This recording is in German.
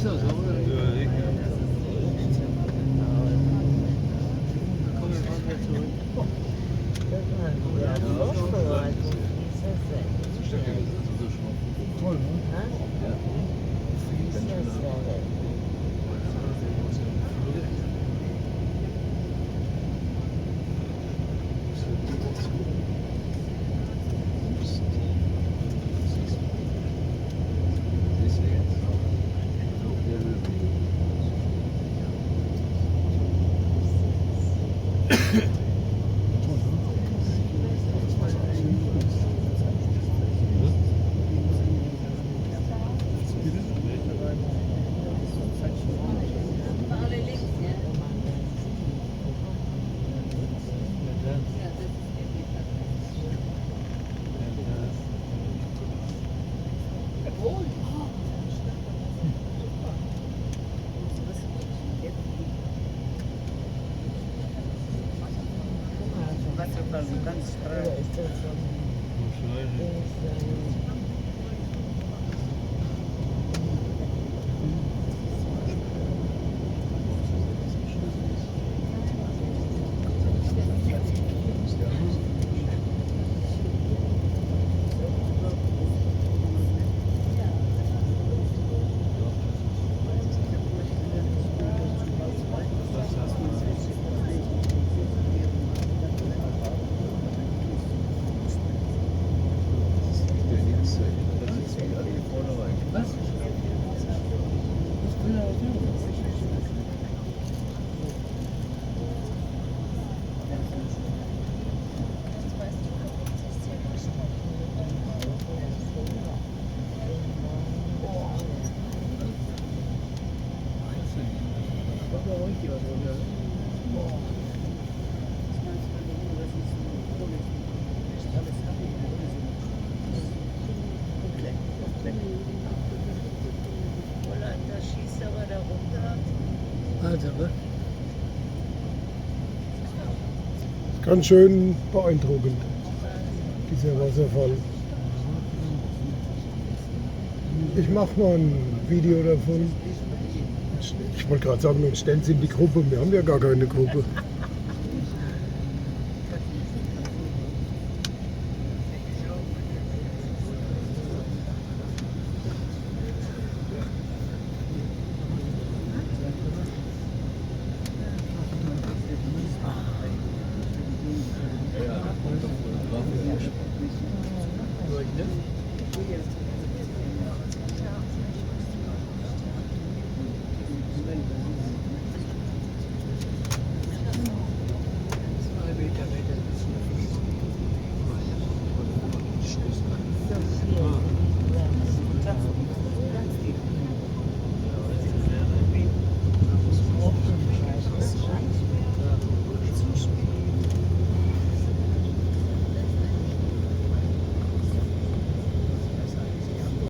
das, oder? Ja, ich. Komm, wir fahren wieder zurück. Ja, Vorbereitung, wie ist das denn? Toll, ne? Hä? Ja. Wie ist das denn? Wasserfall, so ganz Oder frei. ist das so ein Holland, da schießt aber da runter. Also, ne? Ganz schön beeindruckend, dieser Wasserfall. Ich mache mal ein Video davon. Ich wollte gerade sagen, wir stellen es in die Gruppe. Wir haben ja gar keine Gruppe.